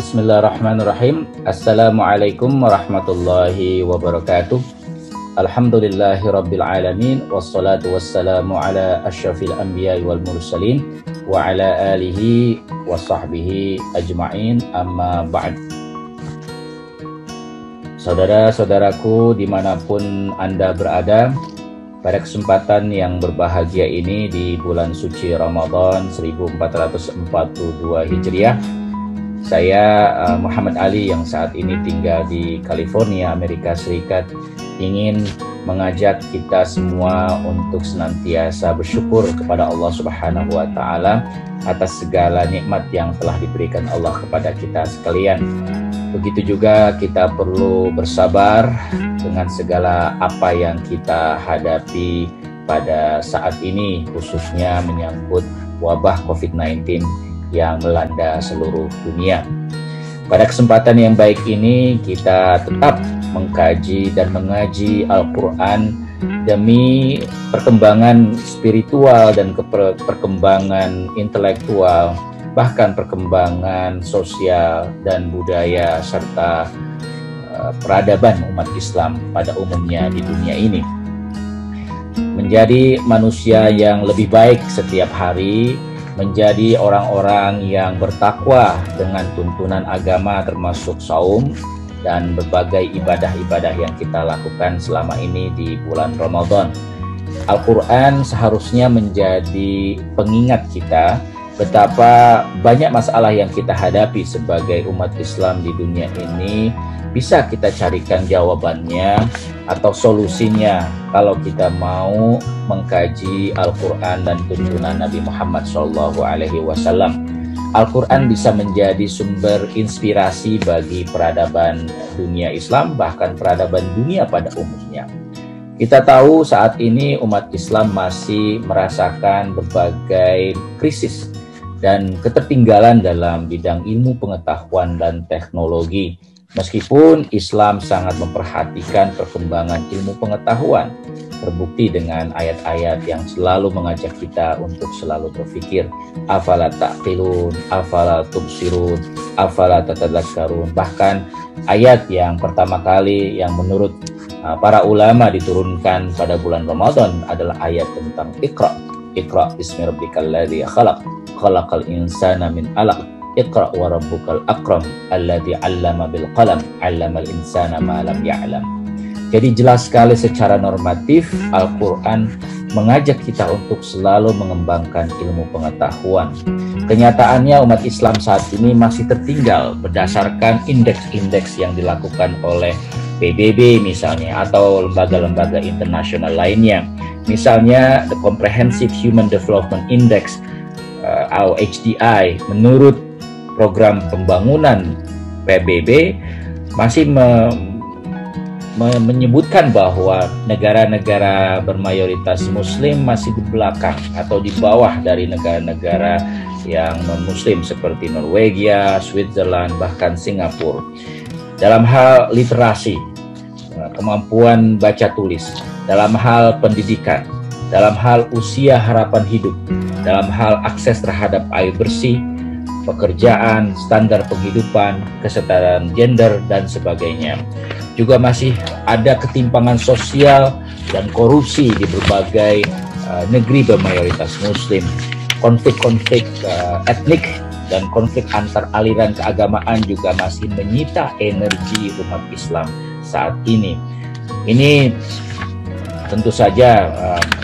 Bismillahirrahmanirrahim. Assalamualaikum warahmatullahi wabarakatuh. Alhamdulillahi rabbil alamin. Wassalatu wassalamu ala asyrafil anbiya wal mursalin wa ala alihi wa sahbihi ajma'in, amma ba'd. Saudara-saudaraku dimanapun Anda berada, pada kesempatan yang berbahagia ini di bulan suci Ramadan 1442 Hijriah, saya Muhammad Ali yang saat ini tinggal di California, Amerika Serikat, ingin mengajak kita semua untuk senantiasa bersyukur kepada Allah Subhanahu wa Ta'ala atas segala nikmat yang telah diberikan Allah kepada kita sekalian. Begitu juga kita perlu bersabar dengan segala apa yang kita hadapi pada saat ini, khususnya menyangkut wabah COVID-19 yang melanda seluruh dunia. Pada kesempatan yang baik ini, kita tetap mengkaji dan mengaji Al-Quran demi perkembangan spiritual dan perkembangan intelektual, bahkan perkembangan sosial dan budaya serta peradaban umat Islam pada umumnya di dunia ini. Menjadi manusia yang lebih baik setiap hari, menjadi orang-orang yang bertakwa dengan tuntunan agama termasuk saum dan berbagai ibadah-ibadah yang kita lakukan selama ini di bulan Ramadan. Al-Quran seharusnya menjadi pengingat kita betapa banyak masalah yang kita hadapi sebagai umat Islam di dunia ini bisa kita carikan jawabannya atau solusinya kalau kita mau mengkaji Al-Quran dan tuntunan Nabi Muhammad SAW. Al-Quran bisa menjadi sumber inspirasi bagi peradaban dunia Islam, bahkan peradaban dunia pada umumnya. Kita tahu saat ini umat Islam masih merasakan berbagai krisis dan ketertinggalan dalam bidang ilmu pengetahuan dan teknologi. Meskipun Islam sangat memperhatikan perkembangan ilmu pengetahuan, terbukti dengan ayat-ayat yang selalu mengajak kita untuk selalu berpikir, afala taqilun, afala tubsirun, afala tatadzakkarun. Bahkan ayat yang pertama kali yang menurut para ulama diturunkan pada bulan Ramadan adalah ayat tentang Iqra. Iqra bismi rabbikal ladzi khalaq, khalaqal insana min 'alaq. Iqra wa rabbukal akram alladzi 'allama bil qalam 'allamal insana ma lam ya'lam. Jadi jelas sekali secara normatif Al-Quran mengajak kita untuk selalu mengembangkan ilmu pengetahuan. Kenyataannya umat Islam saat ini masih tertinggal berdasarkan indeks-indeks yang dilakukan oleh PBB misalnya atau lembaga-lembaga internasional lainnya. Misalnya the Comprehensive Human Development Index atau HDI, menurut program pembangunan PBB masih menyebutkan bahwa negara-negara bermayoritas muslim masih di belakang atau di bawah dari negara-negara yang non-muslim seperti Norwegia, Switzerland, bahkan Singapura. Dalam hal literasi, kemampuan baca tulis, dalam hal pendidikan, dalam hal usia harapan hidup, dalam hal akses terhadap air bersih, pekerjaan, standar penghidupan, kesetaraan gender, dan sebagainya. Juga masih ada ketimpangan sosial dan korupsi di berbagai negeri bermayoritas muslim. Konflik-konflik etnik dan konflik antar aliran keagamaan juga masih menyita energi umat Islam saat ini. Ini tentu saja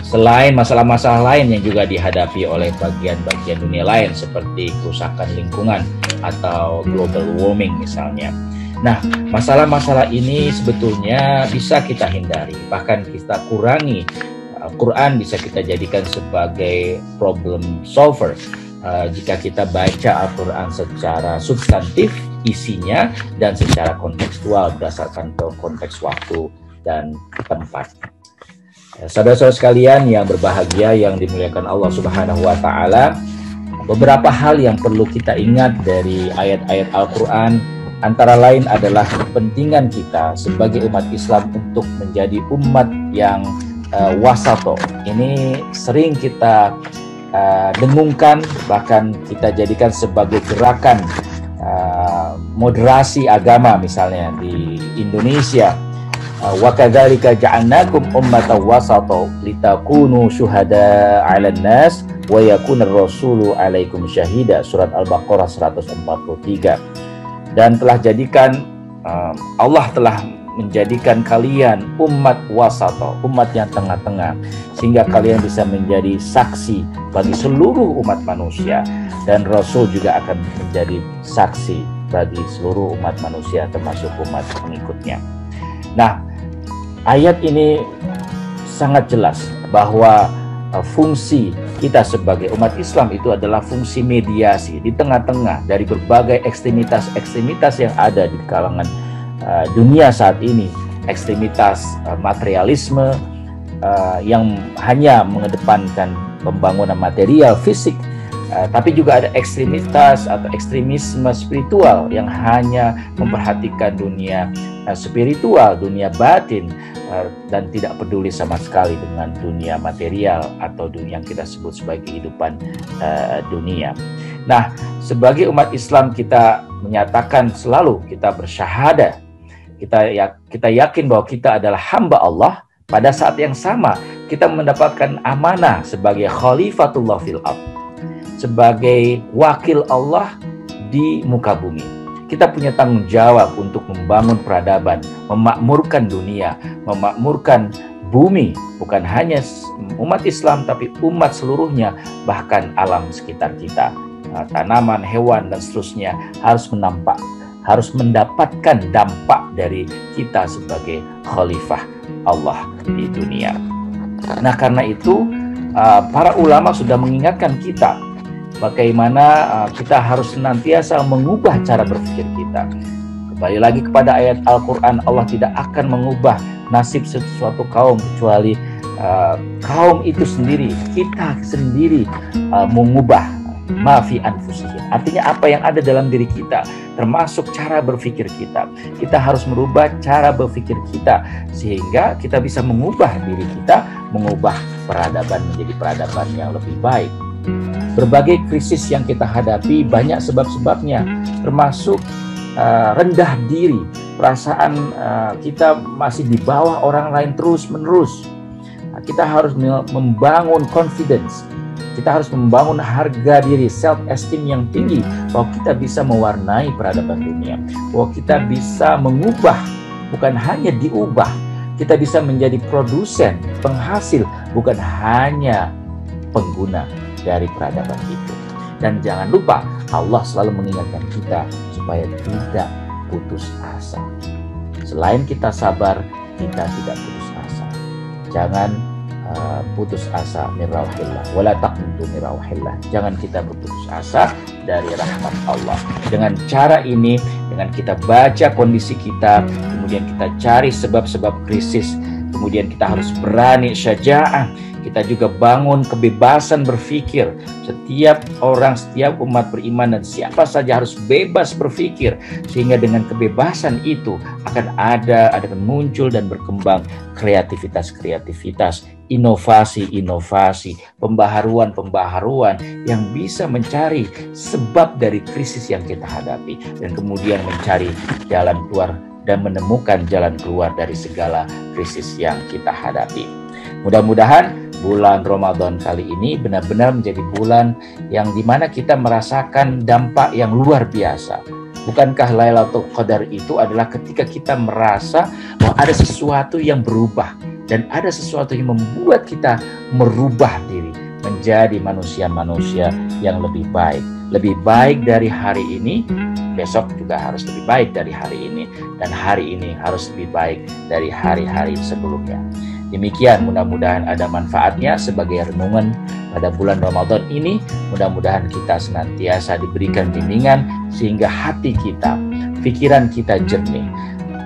selain masalah-masalah lain yang juga dihadapi oleh bagian-bagian dunia lain seperti kerusakan lingkungan atau global warming misalnya. Nah, masalah-masalah ini sebetulnya bisa kita hindari, bahkan kita kurangi. Al-Quran bisa kita jadikan sebagai problem solver jika kita baca Al-Quran secara substantif isinya dan secara kontekstual berdasarkan konteks waktu dan tempat. Saudara-saudara sekalian yang berbahagia yang dimuliakan Allah Subhanahu wa Ta'ala, beberapa hal yang perlu kita ingat dari ayat-ayat Al-Quran antara lain adalah kepentingan kita sebagai umat Islam untuk menjadi umat yang wasato. Ini sering kita dengungkan, bahkan kita jadikan sebagai gerakan moderasi agama misalnya di Indonesia. Wa kadzalika ja'alnakum ummatan wasata litakunu syuhada 'alan nas wa yakunar rasulu 'alaikum syahida, surat Al-Baqarah 143. Dan telah jadikan Allah telah menjadikan kalian umat wasata, umat yang tengah-tengah, sehingga kalian bisa menjadi saksi bagi seluruh umat manusia, dan Rasul juga akan menjadi saksi bagi seluruh umat manusia termasuk umat pengikutnya. Nah, ayat ini sangat jelas bahwa fungsi kita sebagai umat Islam itu adalah fungsi mediasi di tengah-tengah dari berbagai ekstremitas yang ada di kalangan dunia saat ini. Ekstremitas materialisme yang hanya mengedepankan pembangunan material fisik, tapi juga ada ekstremitas atau ekstremisme spiritual yang hanya memperhatikan dunia spiritual, dunia batin, dan tidak peduli sama sekali dengan dunia material atau dunia yang kita sebut sebagai kehidupan dunia. Nah, sebagai umat Islam kita menyatakan selalu kita bersyahadah, kita yakin bahwa kita adalah hamba Allah. Pada saat yang sama kita mendapatkan amanah sebagai khalifatullah fil ardh, sebagai wakil Allah di muka bumi. Kita punya tanggung jawab untuk membangun peradaban, memakmurkan dunia, memakmurkan bumi, bukan hanya umat Islam tapi umat seluruhnya, bahkan alam sekitar kita. Tanaman, hewan, dan seterusnya harus mendapatkan dampak dari kita sebagai khalifah Allah di dunia. Nah, karena itu para ulama sudah mengingatkan kita bagaimana kita harus senantiasa mengubah cara berpikir kita. Kembali lagi kepada ayat Al-Quran, Allah tidak akan mengubah nasib sesuatu kaum kecuali kaum itu sendiri, kita sendiri mengubah ma fi anfusihim. Artinya apa yang ada dalam diri kita, termasuk cara berpikir kita. Kita harus merubah cara berpikir kita sehingga kita bisa mengubah diri kita, mengubah peradaban menjadi peradaban yang lebih baik. Berbagai krisis yang kita hadapi banyak sebab-sebabnya, termasuk rendah diri, perasaan kita masih di bawah orang lain terus-menerus. Kita harus membangun confidence, kita harus membangun harga diri, self-esteem yang tinggi, bahwa kita bisa mewarnai peradaban dunia, bahwa kita bisa mengubah, bukan hanya diubah, kita bisa menjadi produsen, penghasil, bukan hanya pengguna dari peradaban itu. Dan jangan lupa, Allah selalu mengingatkan kita supaya tidak putus asa. Selain kita sabar, kita tidak putus asa. Jangan putus asa min rauhillah, wala taqnutu min rauhillah. Jangan kita berputus asa dari rahmat Allah. Dengan cara ini, dengan kita baca kondisi kita, kemudian kita cari sebab-sebab krisis, kemudian kita harus berani syaja'ah. Kita juga bangun kebebasan berpikir. Setiap orang, setiap umat beriman dan siapa saja harus bebas berpikir, sehingga dengan kebebasan itu akan muncul dan berkembang kreativitas, inovasi, pembaharuan yang bisa mencari sebab dari krisis yang kita hadapi, dan kemudian mencari jalan keluar dan menemukan jalan keluar dari segala krisis yang kita hadapi. Mudah-mudahan bulan Ramadan kali ini benar-benar menjadi bulan yang dimana kita merasakan dampak yang luar biasa. Bukankah Lailatul Qadar itu adalah ketika kita merasa bahwa ada sesuatu yang berubah, dan ada sesuatu yang membuat kita merubah diri menjadi manusia-manusia yang lebih baik. Lebih baik dari hari ini, besok juga harus lebih baik dari hari ini, dan hari ini harus lebih baik dari hari-hari sebelumnya. Demikian, mudah-mudahan ada manfaatnya sebagai renungan pada bulan Ramadan ini. Mudah-mudahan kita senantiasa diberikan bimbingan sehingga hati kita, pikiran kita jernih,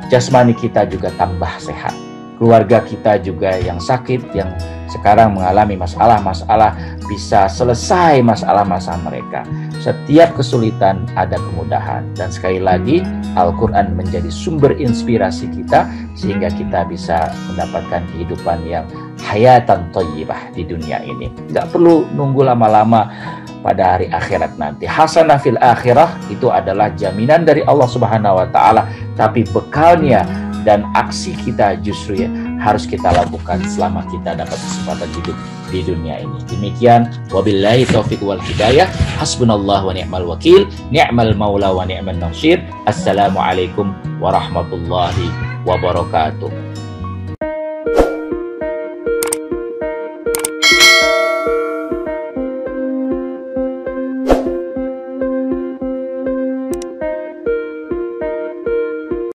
jasmani kita juga tambah sehat. keluarga kita juga yang sakit, yang sekarang mengalami masalah-masalah, bisa selesai masalah-masalah mereka. Setiap kesulitan ada kemudahan. Dan sekali lagi, Al-Quran menjadi sumber inspirasi kita, sehingga kita bisa mendapatkan kehidupan yang hayatan thayyibah di dunia ini. Nggak perlu nunggu lama-lama pada hari akhirat nanti. Hasanah fil akhirah itu adalah jaminan dari Allah Subhanahu wa Ta'ala, tapi bekalnya dan aksi kita justru ya harus kita lakukan selama kita dapat kesempatan hidup di dunia ini. Demikian, wabillahi taufiq wal hidayah. Hasbunallah wa ni'mal wakil, ni'mal maula wa ni'man nasir. Assalamualaikum warahmatullahi wabarakatuh.